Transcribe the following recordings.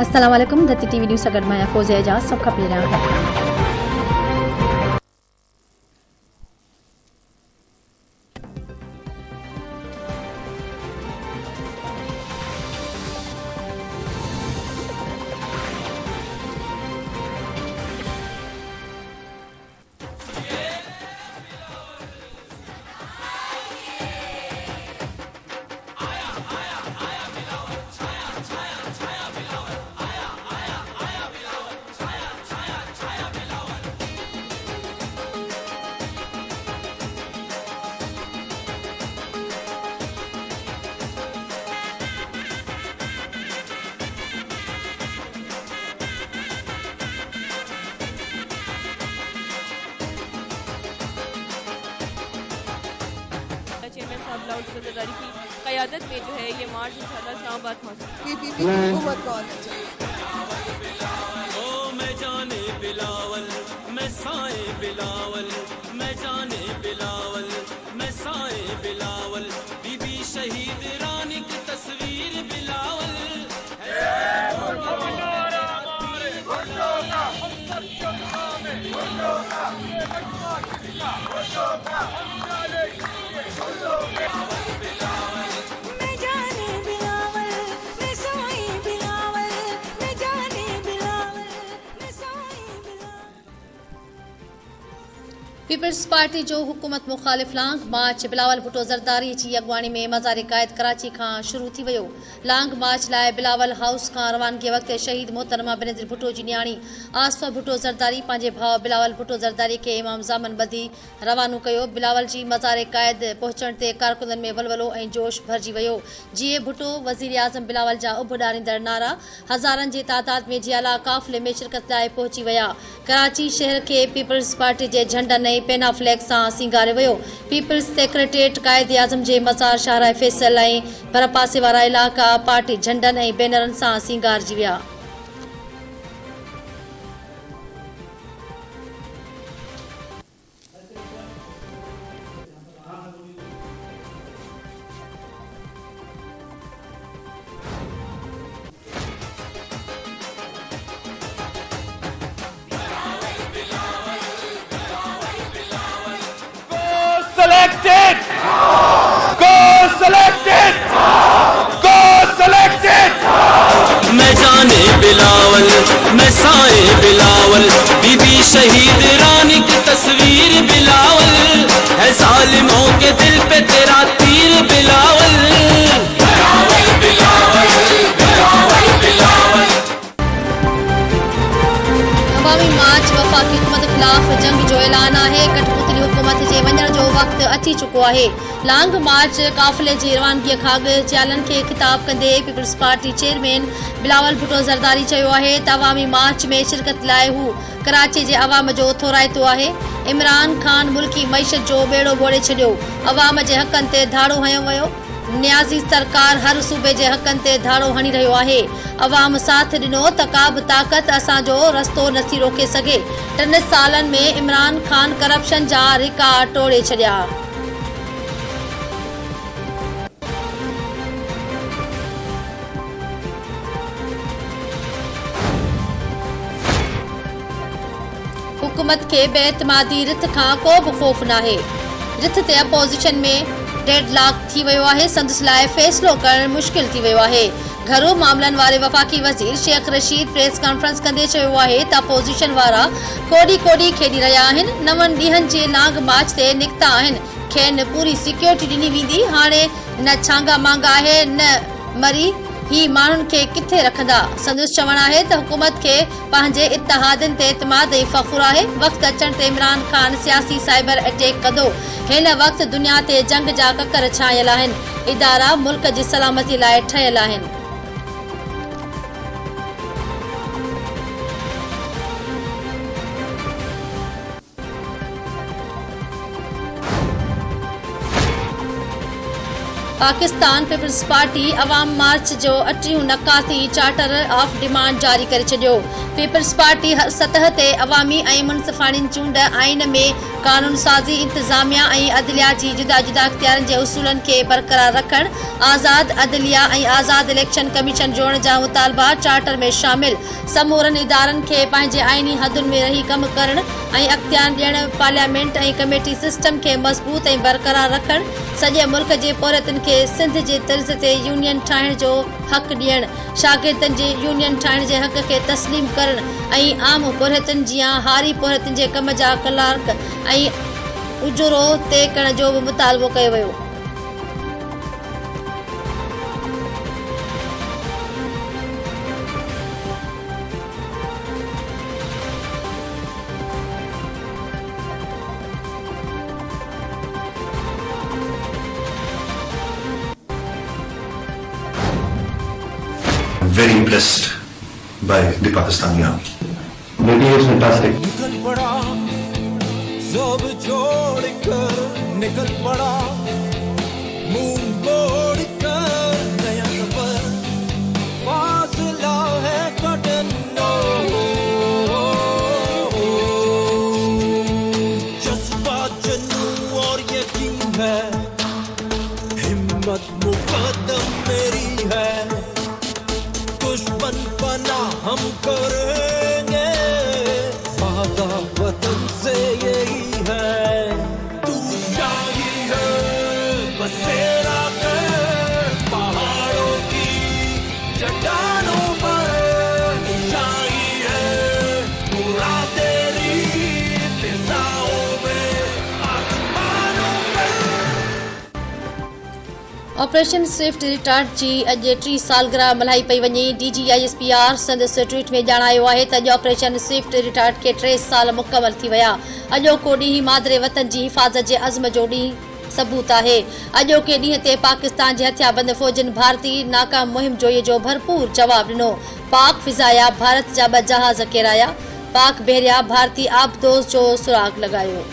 अस्सलाम वालेकुम। दत्ती TV news अगर मैं फौजिया एजाज सब खबर रहा है। चेयरमैन साहब बिलावल भुट्टो जरदारी की क़यादत में जो है ये मार्च इंशाअल्लाह इस्लामाबाद पहुंचा। मैं जाने बिलावल मैं साए बिलावल मैं जाने बिलावल मैं साए बिलावल बीबी शहीद रानी की तस्वीर बिलावल पीपल्स पार्टी जो हुकूमत मुखालिफ लांग मार्च बिलावल भुट्टो ज़रदारी जी अगवानी में मज़ार क़ायद कराची का शुरू थी वियो। लांग मार्च लाए बिलावल हाउस का रवानगी वक्त शहीद मोहतरमा बेनज़ीर भुट्टो जी न्याणी आसफ़ा भुट्टो ज़रदारी पंहिंजे भाउ बिलावल भुट्टो ज़रदारी के इमाम ज़ामन बदी रवानो कयो। बिलावल जी मज़ार क़ायद पहुंचण ते कारकुननि में वलवलो ऐं जोश भरिजी वियो। जीए भुट्टो वज़ीर आज़म बिलावल जा उभ ॾारींदड़ नारा हज़ारनि जे तादाद में जियाला काफ़िले में शिरकत लाइ पहुची विया। कराची शहर के पीपल्स पार्टी जे झंडनि ऐं पेना फ्लैग सां सींगारे वियो। पीपल्स सेक्रेटेरिएट क़ायद आज़म जे मज़ार शाहराए फैसल ऐं भर पासे वारा इलाइक़ा पार्टी झंडनि ऐं बैनरनि सां सींगारजी विया। Selected! Go selected! Go selected! मैं जाने बिलावल मैं साए बिलावल बीबी शहीद रानी की तस्वीर बिलावल है जालिमों के दिल पे तेरा तीर बिलावल बिलावल बिलावल बिलावल बिलावल। अवामी मार्च वफ़ाक़ी हुकूमत ख़िलाफ़ जंग जो ऐलान है। कठपुतली हुकूमत जे वञण जो वक़्त अची चुको है। लांग मार्च काफ़िले जी रवानगी खां अॻु चयालनि खे ख़िताब कंदे पीपल्स पार्टी चेयरमैन बिलावल भुट्टो ज़रदारी चयो आहे त अवामी मार्च में शिरकत लाइ हू कराची जे अवाम जो थोराइतो आहे। इमरान खान मुल्की मईशत जो बेड़ो बोड़े छॾियो। अवाम जे हक़नि ते धाड़ो हयो वियो। न्याज़ी सरकार हर सूबे जे हक़नि ते धाड़ो हणी रहियो आहे। अवाम साथ ॾिनो त का बि ताक़त असांजो रस्तो नथी रोके सघे। 3 सालनि में इमरान खान करप्शन जा रिकॉर्ड टोड़े छॾिया। हुकूमत के बेएतमादी रिथ खां को बि ख़ौफ़ नाहे। रिथ ते अपोज़िशन में डेडलॉक थी वियो आहे। संदसि लाइ फ़ैसिलो करणु मुश्किल थी वियो आहे। घरू मामलनि वारे वफ़ाक़ी वज़ीर शेख रशीद प्रेस कॉन्फ्रेंस कंदे चयो आहे त अपोज़िशन वारा कोडी कोडी खेॾी रहिया आहिनि। 9 ॾींहनि जे लांग मार्च ते निकिता आहिनि। खेनि पूरी सिक्योरिटी ॾिनी वेंदी। हाणे न छांगा मांगा आहे न मरी ही माण्हुनि खे किथे रखंदा। संदसि चवणु आहे त हुकूमत खे पंहिंजे इत्तेहादनि ते एतमाद ऐं फ़ख़ुर आहे। वक़्तु अचण ते इमरान खान सियासी साइबर अटैक कंदो। हिन वक़्तु दुनिया ते जंग जा ककर छायल आहिनि। इदारा मुल्क जी सलामती लाइ ठहियल आहिनि। पाकिस्तान पीपल्स पार्टी अवाम मार्च जो 8 नकाती चार्टर ऑफ डिमांड जारी करे छॾियो। पीपल्स पार्टी हर सतह ते अवामी ऐं मुनसिफ़ानी चूंड आइन में कानून साज़ी, इंतज़ामिया ऐं अदलिया जी जुदा जुदा इख्तियारनि जे उसूलनि खे बरक़रार रखण, आज़ाद अदलिया ऐं आज़ाद इलेक्शन कमीशन जोड़ण जा मुतालबा चार्टर में शामिल, समूरनि इदारनि खे पंहिंजे आइनी हदुनि में रही कम करण ऐं अख्तियार ॾियण, पार्लियामेंट ऐं कमेटी सिस्टम खे मज़बूत ऐं बरक़रार रखण, सॼे मुल्क जे पोरियतनि खे सिंध जे तर्ज़ ते यूनियन ठाहिण जो हक़ ॾियण, शागिर्दनि जे यूनियन ठाहिण जे हक़ खे तस्लीम करण ऐं आम पोरियतनि जीअं हारी पोरियतनि जे कम जा क्लार्क ऐं उजरो तय करण जो बि मुतालबो कयो वियो। Very impressed by the Pakistani army. The team is fantastic. निकल पड़ा सब छोड़ कर, निकल पड़ा मुंह मोड़ कर, नया सफर फासला है कटन जज्बा जुनून और यकीन है, हिम्मत मुकद्दम मेरी है, दुश्मन पना हम करेंगे, वादा वतन से यही है, तू शाही है बसेरा कर पहाड़ों की चट्टानों पर, शाही है पूरा तेरी फिजाओं में आसमानों पर। ऑपरेशन स्विफ्ट रिटार्ट जी अॼु 3 सालगिरह मल्हाई पई वञे। DGISPR संदसि ट्वीट में ॼाणायो आहे त अॼु ऑपरेशन स्विफ्ट रिटार्ट खे 3 साल मुकमल थी विया। अॼोको ॾींहुं मादरे वतन जी हिफ़ाज़त जे अज़्म जो ॾींहुं सबूत आहे। अॼोके ॾींहं ते पाकिस्तान जे हथियारबंद फ़ौजनि भारती नाकाम मुहिम जोईअ जो भरपूर जवाबु ॾिनो। पाक फिज़ाया भारत जा 2 जहाज़ किराया, पाक बहरिया भारती आबदोज़ जो सुराग लॻायो।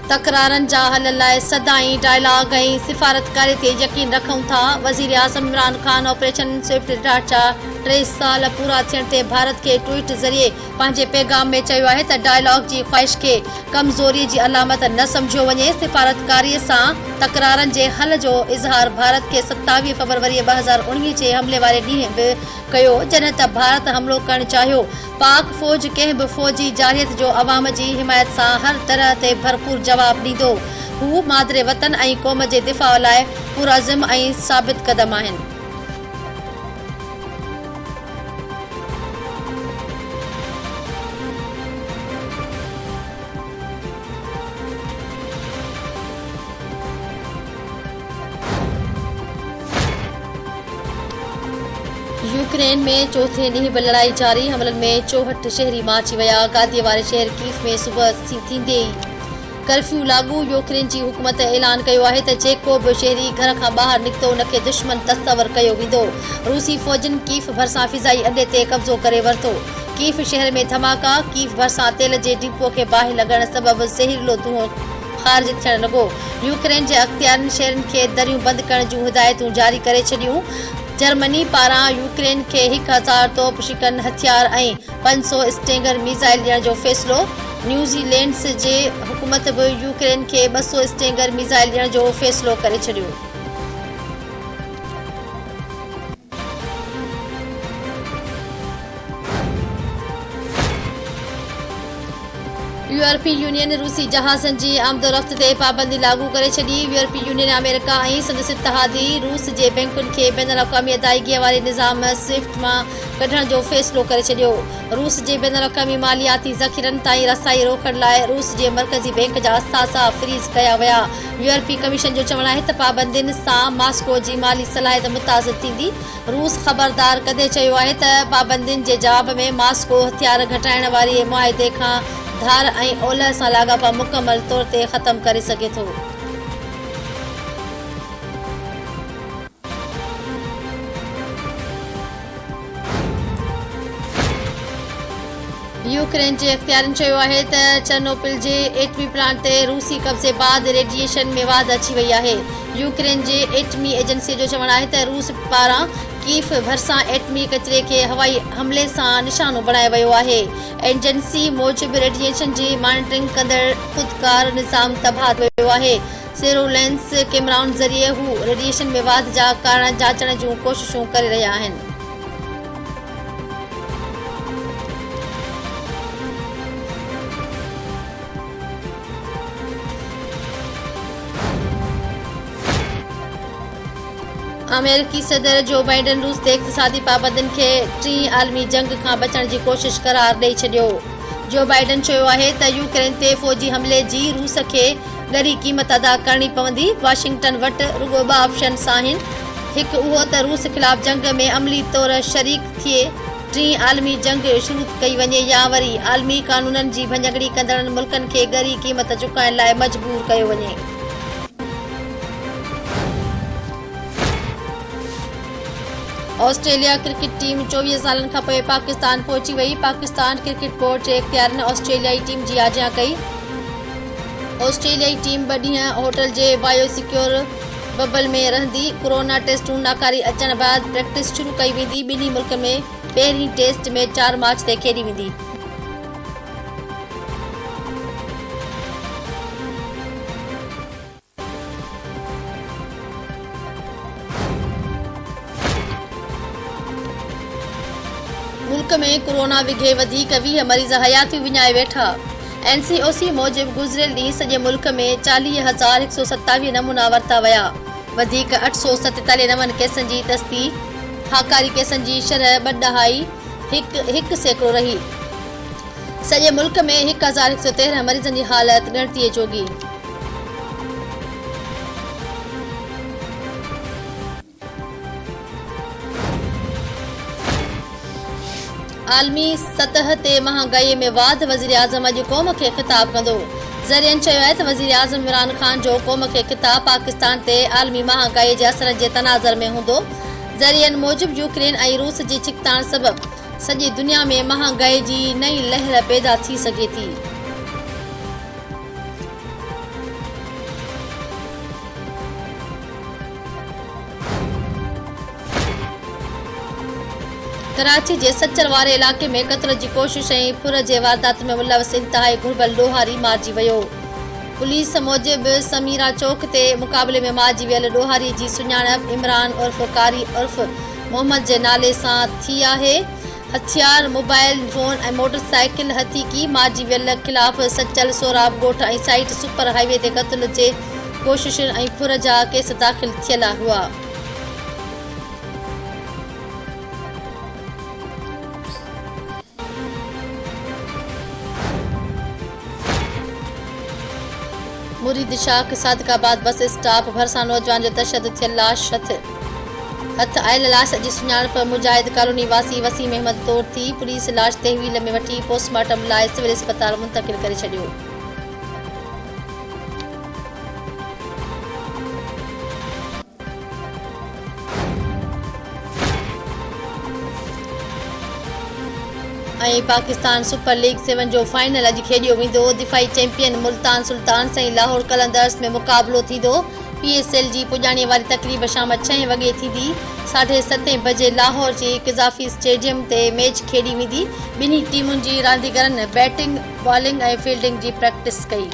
तकरारनि जा हल लाइ सदाईं डायलॉग ऐं सिफ़ारतकारी ते यकीन रखूं था। वज़ीर आज़म Imran Khan Operation Swift Retort जा 3 साल पूरा थियण ते भारत खे ट्वीट ज़रिए पंहिंजे पैगाम में चयो आहे त डायलॉग जी ख़्वाहिश खे कमज़ोरीअ जी अलामत न सम्झियो वञे। सिफ़ारतकारीअ सां तकरारनि जे हल जो इज़हार भारत खे 27 फरवरी 2019 जे हमले वारे ॾींहुं बि कयो जॾहिं त भारत हमिलो करणु चाहियो। पाक फ़ौज कंहिं बि फ़ौजी जारियत जो अवाम जी हिमायत सां हर तरह ते भरपूर जवाबु ॾींदो। हू मादरे वतन ऐं क़ौम जे दिफ़ा लाइ पुरअज़्म ऐं साबित क़दम आहिनि। यूक्रेन में चौथे ॾींहुं बि लड़ाई जारी। हमलनि में 64 शहरी मारिजी विया। गादीअ वारे शहर कीफ में सुबुह थींदे ई कर्फ्यू लागू। यूक्रेन जी हुकूमत ऐलान कयो आहे त जेको बि शहरी घर खां ॿाहिरि निकितो उनखे दुश्मन तस्वर कयो वेंदो। रूसी फ़ौजनि कीफ भरिसां फिज़ाई अॾे ते कब्ज़ो करे वरितो। कीफ शहर में धमाका। कीफ भरिसां तेल जे डिपो खे बाहि लॻण सबबि ज़हरीलो धुओं ख़ारिज थियणु लॻो। यूक्रेन जे अख़्तियारनि शहरनि खे दरियूं बंदि करण जूं हिदायतूं जारी करे छॾियूं। जर्मनी पारां यूक्रेन खे 1000 तोप शिकन हथियार ऐं 500 स्टेंगर मिसाइल ॾियण जो फ़ैसिलो। न्यूज़ीलैंड जे हुकूमत बि यूक्रेन खे 200 स्टेंगर मिसाइल ॾियण जो फ़ैसिलो करे छॾियो। यूरोपीय यूनियन रूसी जहाज़नि जी आमदोरफ़्त ते पाबंदी लागू करे छॾी। यूरोपीय यूनियन अमेरिका ऐं संदसि इत्तेहादी रूस जे बैंकुनि खे बैन अवी अदायगीअ वारे निज़ाम स्विफ्ट मां कढण जो फ़ैसिलो करे छॾियो। रूस जे बैन अवी मालियाती ज़ख़ीरनि ताईं रसाई रोकण लाइ रूस जे मरकज़ी बैंक जा असासा फ्रीज़ कया विया। यूरोपीय कमीशन जो चवणु आहे त पाबंदियुनि सां मास्को जी माली सलाहियत मुतासिर थींदी। रूस ख़बरदार कंदे चयो आहे त पाबंदियुनि जे जवाब में मास्को हथियार घटाइण वारे मुआहिदे खां धार ऐं ओलह सां लाॻापा मुकमल तौर ते ख़तमु करे सघे थो। यूक्रेन जे अख़्तियारनि चयो आहे त चर्नोबिल जे एटमी प्लांट ते रूसी कब्ज़े बाद रेडिएशन में वाध अची वई आहे। यूक्रेन जे एटमी एजेंसी जो चवणु आहे त रूस पारां कीव भरिसां एटमी कचरे खे हवाई हमले सां निशानो बणायो वियो आहे। एजेंसी मूजिबि रेडिएशन जी मॉनिटरिंग कंदड़ ख़ुदकार निज़ाम तबाह वियो आहे। सर्वेलेंस कैमराउनि ज़रिए हू रेडिएशन में वाध जा कारण जांचण जूं कोशिशूं करे रहिया आहिनि। अमेरिकी सदर जो बाइडन रूस ते इक़्तिसादी पाबंदियुनि खे टीं आलमी जंग खां बचण जी कोशिश करार ॾेई छॾियो। जो बाइडन चयो आहे त यूक्रेन ते फ़ौजी हमले जी रूस खे ॻरी क़ीमत अदा करणी पवंदी। वाशिंगटन वटि रुॻो 2 ऑप्शन्स आहिनि, हिकु उहो त रूस ख़िलाफ़ जंग में अमली तौर शरीक थिए टीं आलमी जंग शुरू कई वञे या वरी आलमी क़ानूननि जी भञकड़ी कंदड़नि मुल्कनि खे ॻरी क़ीमत चुकाइण लाइ मजबूर कयो वञे। ऑस्ट्रेलिया क्रिकेट टीम 24 सालनि खां पोइ पाकिस्तान पहुची वई। पाकिस्तान क्रिकेट बोर्ड जे इख़्तियारनि ऑस्ट्रेलियाई टीम जी आजियां कई। ऑस्ट्रेलियाई टीम 2 ॾींहं होटल जे बायोसिक्योर बबल में रहंदी। कोरोना टेस्टूं नाकारी अचण बैदि प्रैक्टिस शुरू कई वेंदी। ॿिन्ही मुल्क में पहिरीं टेस्ट में 4 मार्च ते खेॾी वेंदी। मुल्क में कोरोना विघे वधीक 20 मरीज़ हयातियूं विञाए वेठा। NCOC मूजिबि गुज़िरियल ॾींहुं सॼे मुल्क में 40,127 नमूना वरिता विया। वधीक 847 नवनि केसनि जी तस्दीक़। हाकारी केसनि जी शरह 2.1% रही। सॼे मुल्क में 1,113 मरीज़नि जी हालत ॻणतीअ जोगी। आलमी सतह ते महांगाई में वाध। वज़ीर आज़म अॼु क़ौम खे ख़िताब कंदो। ज़रियनि चयो आहे त वज़ीर आज़म इमरान ख़ान जो क़ौम खे ख़िताब पाकिस्तान ते आलमी महांगाई जे असरनि जे तनाज़ुर में हूंदो। ज़रियनि मूजिबि यूक्रेन ऐं रूस जी छिकताण सबबि सॼी दुनिया में महांगाई जी नई लहर पैदा थी सघे थी। कराची जे सचर वारे इलाक़े में क़त्ल जी कोशिश ऐं फुर जे वारदात में मुलविस इंतहाई घुर्बल ॾोहारी मारिजी वियो। पुलिस मूजिबि समीरा चौक ते मुक़ाबले में मारिजी वियल ॾोहारी जी सुञाणप इमरान उर्फ़ कारी उर्फ़ मोहम्मद जे नाले सां थी आहे। हथियार, मोबाइल फोन ऐं मोटरसाइकिल हथीकी मारिजी वियल ख़िलाफ़ सचल, सोराब ॻोठ ऐं साइट सुपर हाईवे ते क़त्ल जे कोशिशुनि ऐं फुर जा केस दाख़िल थियल हुआ। मुरीद शाख सादिकाबाद बस स्टॉप भरिसां नौजवान जो तशद्दुद थियल लाश हथ आयल लाश जी सुञाणप मुजाहिद कॉलोनी वासी वसीम अहमद तौर थी। पुलिस लाश तहवील में वठी पोस्टमार्टम लाइ सिविल अस्पताल मुंतक़िल करे छॾियो। ऐं पाकिस्तान सुपर लीग 7 जो फाइनल अॼु खेॾियो वेंदो। दिफ़ाई चैंपियन मुल्तान सुल्तान सां लाहौर कलंदर्स में मुक़ाबिलो थींदो। PSL जी पुॼाणीअ वारी तक़रीब शाम 6 वॻे थींदी। 7:30 बजे लाहौर जे क़ज़ाफ़ी स्टेडियम ते मैच खेॾी वेंदी। ॿिन्ही टीमुनि जी रांदीगरनि बैटिंग, बॉलिंग ऐं फील्डिंग जी प्रैक्टिस कई।